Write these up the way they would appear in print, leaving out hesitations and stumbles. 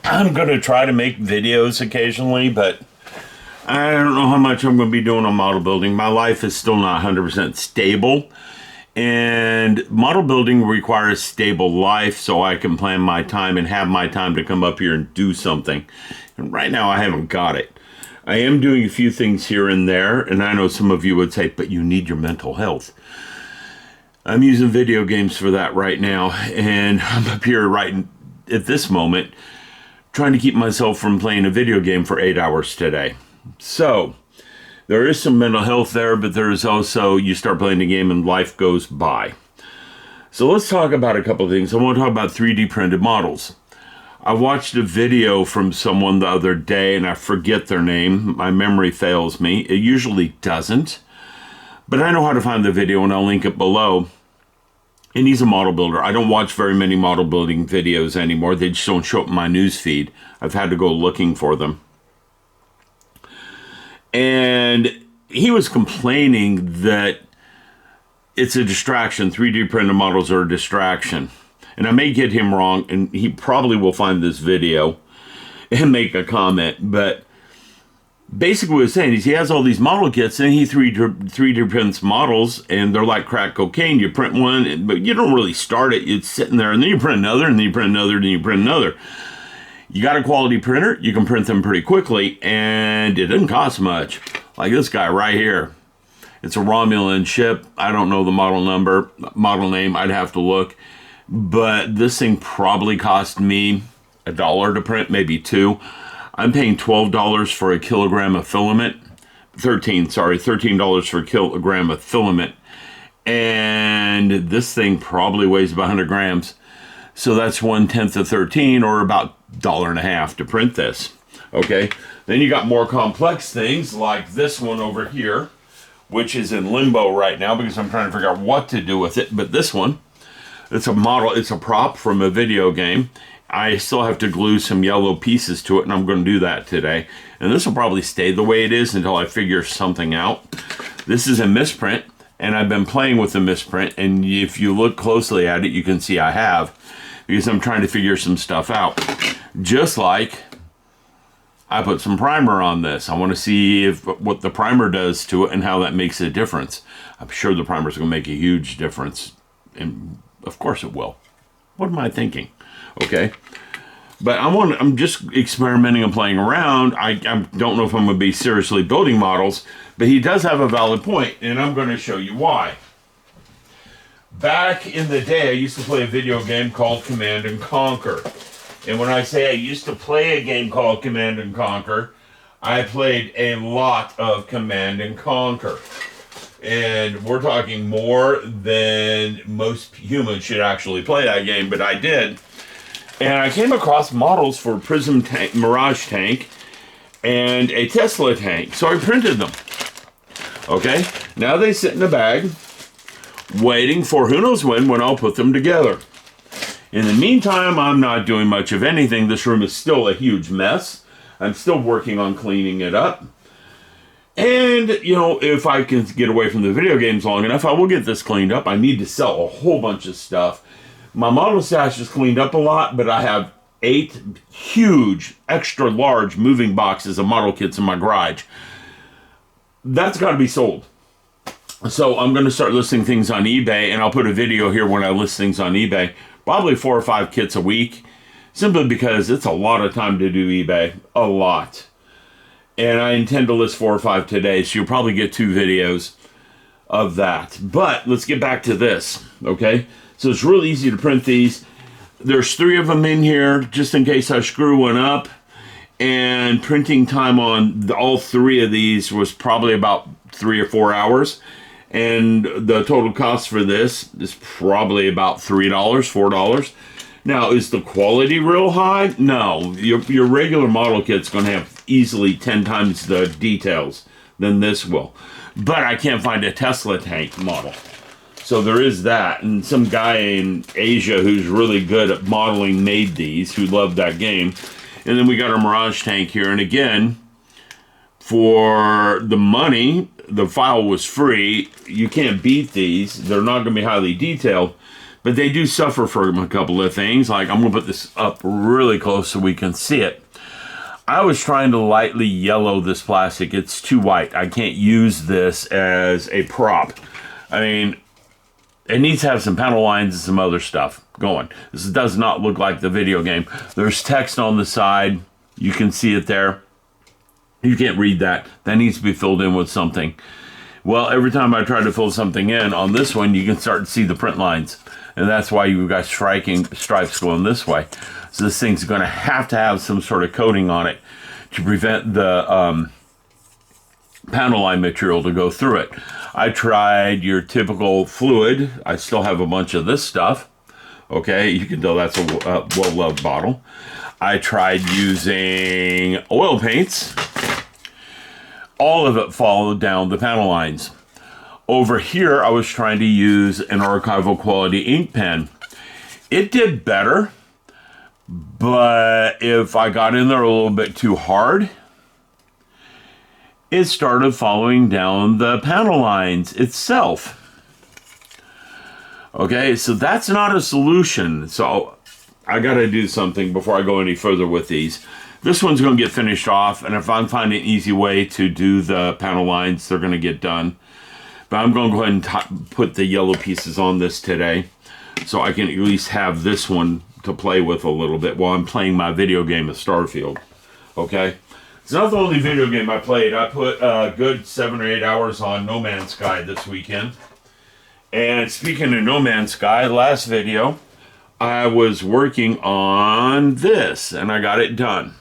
I'm going to try to make videos occasionally, but I don't know how much I'm going to be doing on model building. My life is still not 100% stable, and model building requires stable life so I can plan my time and have my time to come up here and do something. And right now I haven't got it. I am doing a few things here and there, and I know some of you would say, but you need your mental health. I'm using video games for that right now, and I'm up here right at this moment trying to keep myself from playing a video game for 8 hours today. So, there is some mental health there, but there is also, you start playing the game and life goes by. So let's talk about a couple of things. I want to talk about 3D printed models. I watched a video from someone the other day, and I forget their name. My memory fails me. It usually doesn't. But I know how to find the video, and I'll link it below. And he's a model builder. I don't watch very many model building videos anymore. They just don't show up in my news feed. I've had to go looking for them. And he was complaining that it's a distraction. 3D printed models are a distraction. And I may get him wrong, and he probably will find this video and make a comment. But basically what he was saying is he has all these model kits, and he 3D prints models, and they're like crack cocaine. You print one, but you don't really start it. It's sitting there, and then you print another, and then you print another, and then you print another. You got a quality printer, you can print them pretty quickly, and it doesn't cost much. Like this guy right here. It's a Romulan ship. I don't know the model number, model name. I'd have to look. But this thing probably cost me $1 to print, maybe $2. I'm paying $12 for a kilogram of filament. $13 for a kilogram of filament. And this thing probably weighs about 100 grams. So that's 1/10 of 13, or about $1.50 to print this. Okay. Then you got more complex things like this one over here, which is in limbo right now because I'm trying to figure out what to do with it. But this one, it's a model, it's a prop from a video game. I still have to glue some yellow pieces to it, and I'm going to do that today. And this will probably stay the way it is until I figure something out. This is a misprint, and I've been playing with the misprint, and if you look closely at it, you can see I have, because I'm trying to figure some stuff out. Just like I put some primer on this. I want to see what the primer does to it and how that makes a difference. I'm sure the primer is going to make a huge difference, and of course it will. What am I thinking? Okay, but I'm just experimenting and playing around. I don't know if I'm going to be seriously building models, but he does have a valid point, and I'm going to show you why. Back in the day, I used to play a video game called Command and Conquer. And when I say I used to play a game called Command and Conquer, I played a lot of Command and Conquer. And we're talking more than most humans should actually play that game, but I did. And I came across models for Prism tank, Mirage tank, and a Tesla tank. So I printed them. Okay, now they sit in a bag, waiting for who knows when I'll put them together. In the meantime, I'm not doing much of anything. This room is still a huge mess. I'm still working on cleaning it up. And, you know, if I can get away from the video games long enough, I will get this cleaned up. I need to sell a whole bunch of stuff. My model stash is cleaned up a lot, but I have 8 huge, extra large moving boxes of model kits in my garage. That's got to be sold. So I'm going to start listing things on eBay, and I'll put a video here when I list things on eBay. Probably 4 or 5 kits a week, simply because it's a lot of time to do eBay. A lot. And I intend to list 4 or 5 today, so you'll probably get 2 videos of that. But let's get back to this, okay? So it's really easy to print these. There's 3 of them in here, just in case I screw one up. And printing time on all 3 of these was probably about 3 or 4 hours. And the total cost for this is probably about $3, $4. Now, is the quality real high? No. Your regular model kit's going to have easily 10 times the details than this will. But I can't find a Tesla tank model. So there is that. And some guy in Asia who's really good at modeling made these, who loved that game. And then we got our Mirage tank here. And again, for the money, the file was free. You can't beat these. They're not going to be highly detailed. But they do suffer from a couple of things. Like, I'm going to put this up really close so we can see it. I was trying to lightly yellow this plastic. It's too white. I can't use this as a prop. I mean, it needs to have some panel lines and some other stuff going. This does not look like the video game. There's text on the side. You can see it there. You can't read that. That needs to be filled in with something. Well, every time I try to fill something in on this one, you can start to see the print lines. And that's why you've got stripes going this way. So this thing's going to have some sort of coating on it to prevent the panel line material to go through it. I tried your typical fluid. I still have a bunch of this stuff. Okay, you can tell that's a well-loved bottle. I tried using oil paints. All of it followed down the panel lines. Over here, I was trying to use an archival quality ink pen. It did better, but if I got in there a little bit too hard, it started following down the panel lines itself. Okay, so that's not a solution. So I got to do something before I go any further with these. This one's going to get finished off, and if I find an easy way to do the panel lines, they're going to get done. But I'm going to go ahead and put the yellow pieces on this today, so I can at least have this one to play with a little bit while I'm playing my video game of Starfield. Okay? It's not the only video game I played. I put a good 7 or 8 hours on No Man's Sky this weekend. And speaking of No Man's Sky, last video, I was working on this, and I got it done.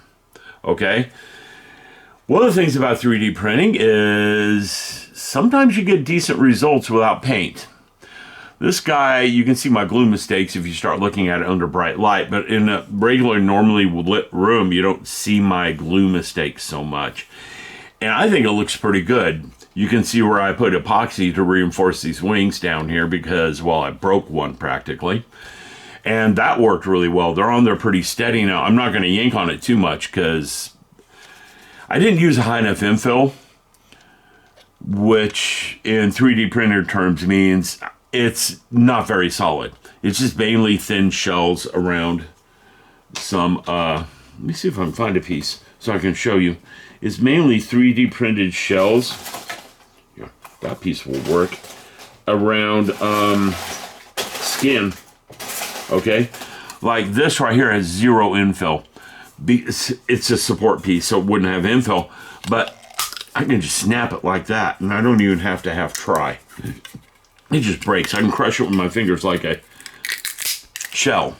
Okay? One of the things about 3D printing is sometimes you get decent results without paint. This guy, you can see my glue mistakes if you start looking at it under bright light, but in a regular, normally lit room, you don't see my glue mistakes so much. And I think it looks pretty good. You can see where I put epoxy to reinforce these wings down here because, well, I broke one practically. And that worked really well. They're on there pretty steady now. I'm not going to yank on it too much because I didn't use a high enough infill, which in 3D printer terms means it's not very solid. It's just mainly thin shells around some, let me see if I can find a piece so I can show you. It's mainly 3D printed shells. Yeah, that piece will work. Around skin. Okay, like this right here has zero infill. It's a support piece, so it wouldn't have infill, but I can just snap it like that, and I don't even have to try. It just breaks. I can crush it with my fingers like a shell.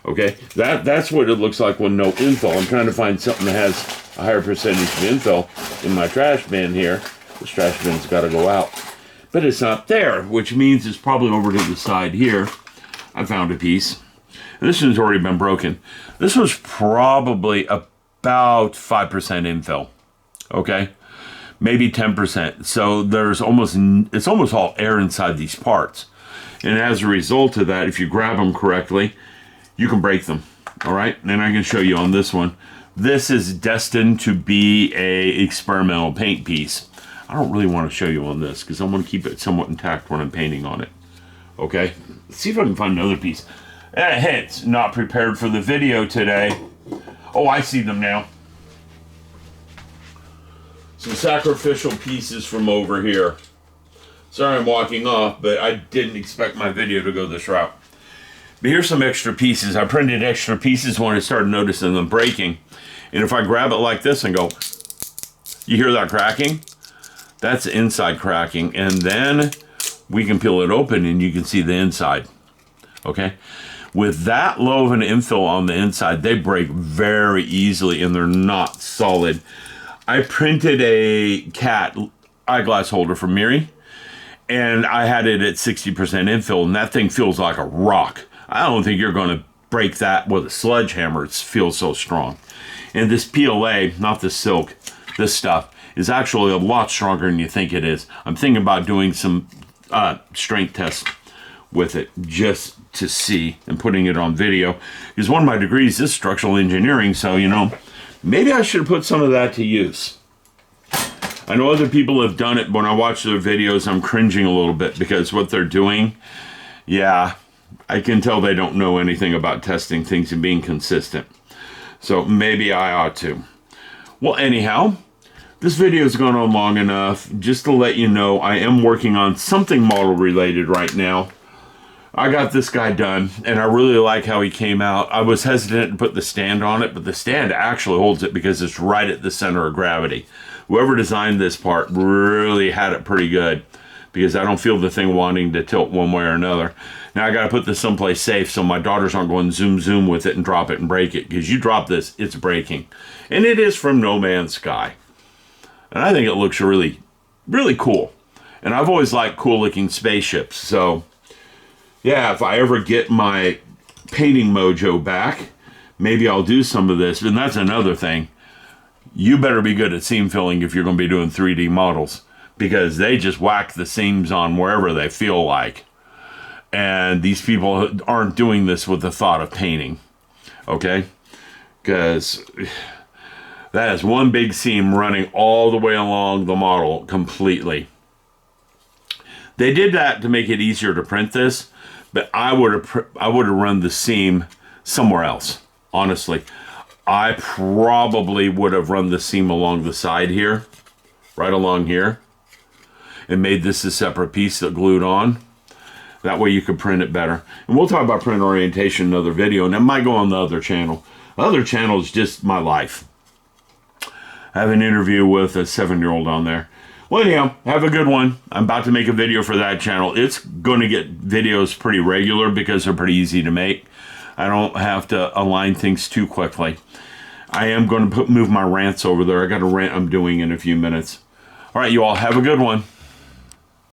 Okay, that's what it looks like with no infill. I'm trying to find something that has a higher percentage of infill in my trash bin here. This trash bin's got to go out, but it's not there, which means it's probably over to the side here. I found a piece. And this one's already been broken. This was probably about 5% infill. Okay? Maybe 10%. So it's almost all air inside these parts. And as a result of that, if you grab them correctly, you can break them. All right? And I can show you on this one. This is destined to be a experimental paint piece. I don't really want to show you on this because I want to keep it somewhat intact when I'm painting on it. Okay, let's see if I can find another piece. Hey, it's not prepared for the video today. Oh, I see them now. Some sacrificial pieces from over here. Sorry I'm walking off, but I didn't expect my video to go this route. But here's some extra pieces. I printed extra pieces when I started noticing them breaking. And if I grab it like this and go, you hear that cracking? That's inside cracking. And then we can peel it open and you can see the inside. Okay? With that low of an infill on the inside, they break very easily and they're not solid. I printed a cat eyeglass holder for Miri and I had it at 60% infill and that thing feels like a rock. I don't think you're going to break that with a sledgehammer. It feels so strong. And this PLA, not the silk, this stuff, is actually a lot stronger than you think it is. I'm thinking about doing some strength tests with it just to see and putting it on video because one of my degrees is structural engineering, so you know, maybe I should put some of that to use. I know other people have done it, but when I watch their videos I'm cringing a little bit because what they're doing, yeah, I can tell they don't know anything about testing things and being consistent. So maybe I ought to. Well, anyhow, this video has gone on long enough. Just to let you know, I am working on something model related right now. I got this guy done, and I really like how he came out. I was hesitant to put the stand on it, but the stand actually holds it because it's right at the center of gravity. Whoever designed this part really had it pretty good, because I don't feel the thing wanting to tilt one way or another. Now I got to put this someplace safe so my daughters aren't going zoom zoom with it and drop it and break it, because you drop this, it's breaking. And it is from No Man's Sky. And I think it looks really, really cool. And I've always liked cool looking spaceships, so yeah, if I ever get my painting mojo back, maybe I'll do some of this. And that's another thing. You better be good at seam filling if you're going to be doing 3D models, because they just whack the seams on wherever they feel like. And these people aren't doing this with the thought of painting, okay? Because that is one big seam running all the way along the model completely. They did that to make it easier to print this, but I would have run the seam somewhere else, honestly. I probably would have run the seam along the side here, right along here, and made this a separate piece that glued on. That way you could print it better. And we'll talk about print orientation in another video, and that might go on the other channel. The other channel is just my life. I have an interview with a 7-year-old on there. Well, anyhow, have a good one. I'm about to make a video for that channel. It's going to get videos pretty regular because they're pretty easy to make. I don't have to align things too quickly. I am going to move my rants over there. I got a rant I'm doing in a few minutes. All right, you all have a good one.